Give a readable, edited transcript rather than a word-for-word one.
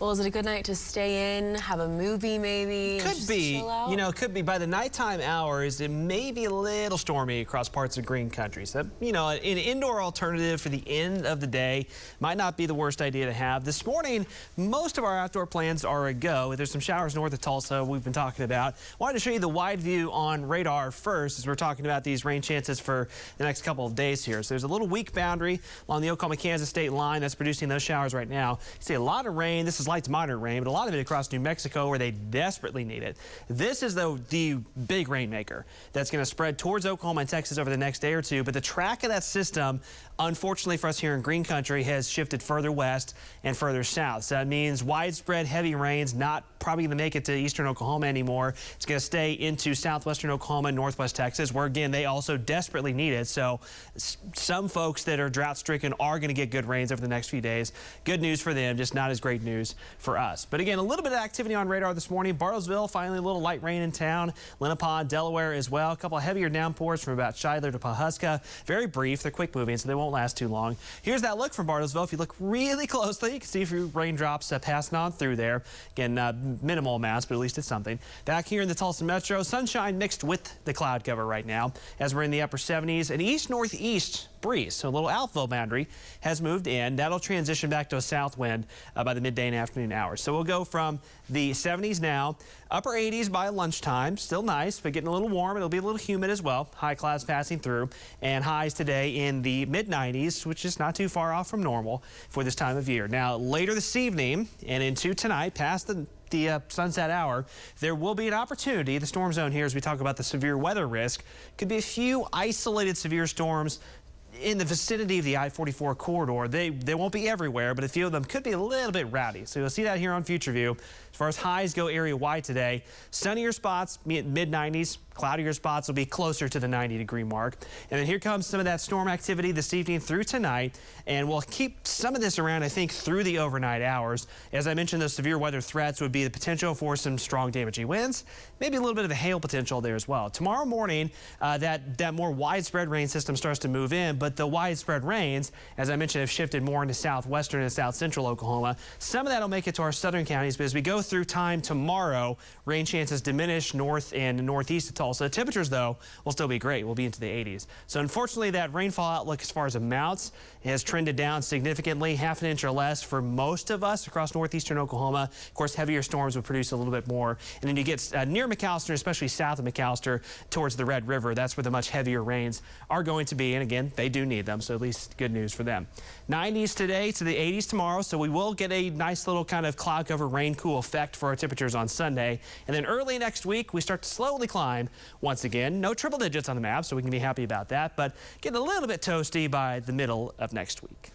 Well, is it a good night to stay in, have a movie maybe? Could be, could be. By the nighttime hours, it may be a little stormy across parts of green country. So, an indoor alternative for the end of the day might not be the worst idea to have. This morning, most of our outdoor plans are a go. There's some showers north of Tulsa we've been talking about. Wanted to show you the wide view on radar first as we're talking about these rain chances for the next couple of days here. So there's a little weak boundary along the Oklahoma-Kansas state line that's producing those showers right now. You see a lot of rain. This is light to moderate rain, but a lot of it across New Mexico where they desperately need it. This is the big rainmaker that's going to spread towards Oklahoma and Texas over the next day or two, but the track of that system, unfortunately for us here in green country, has shifted further west and further south. So that means widespread heavy rains, not probably going to make it to eastern Oklahoma anymore. It's going to stay into southwestern Oklahoma and northwest Texas, where again they also desperately need it. So some folks that are drought stricken are going to get good rains over the next few days. Good news for them, just not as great news for us. But again, a little bit of activity on radar this morning. Bartlesville, finally a little light rain in town. Lenape, Delaware as well. A couple of heavier downpours from about Shiloh to Pawhuska. Very brief. They're quick moving, so they won't last too long. Here's that look from Bartlesville. If you look really closely, you can see a few raindrops passing on through there. Again, minimal amounts, but at least it's something. Back here in the Tulsa Metro, sunshine mixed with the cloud cover right now as we're in the upper 70s. An east-northeast breeze, so a little outflow boundary has moved in. That'll transition back to a south wind by the midday and afternoon hours. So we'll go from the 70s now, upper 80s by lunchtime. Still nice, but getting a little warm. It'll be a little humid as well. High clouds passing through, and highs today in the mid-90s, which is not too far off from normal for this time of year. Now, later this evening and into tonight, past the sunset hour, there will be an opportunity. The storm zone here, as we talk about the severe weather risk, could be a few isolated severe storms in the vicinity of the I-44 corridor. They won't be everywhere, but a few of them could be a little bit rowdy. So you'll see that here on Future View. As far as highs go area-wide today, sunnier spots, mid-90s, cloudier spots will be closer to the 90-degree mark. And then here comes some of that storm activity this evening through tonight, and we'll keep some of this around, I think, through the overnight hours. As I mentioned, those severe weather threats would be the potential for some strong damaging winds, maybe a little bit of a hail potential there as well. Tomorrow morning, that more widespread rain system starts to move in, but the widespread rains, as I mentioned, have shifted more into southwestern and south central Oklahoma. Some of that will make it to our southern counties, but as we go through time tomorrow, rain chances diminish north and northeast of Tulsa. Temperatures, though, will still be great. We'll be into the 80s. So unfortunately, that rainfall outlook as far as amounts has trended down significantly, half an inch or less for most of us across northeastern Oklahoma. Of course, heavier storms would produce a little bit more. And then you get near McAllister, especially south of McAllister, towards the Red River. That's where the much heavier rains are going to be. And again, they do need them, so at least good news for them. 90s today to the 80s tomorrow, so we will get a nice little kind of cloud cover rain cool effect for our temperatures on Sunday. And then early next week, we start to slowly climb once again. No triple digits on the map, so we can be happy about that, but getting a little bit toasty by the middle of next week.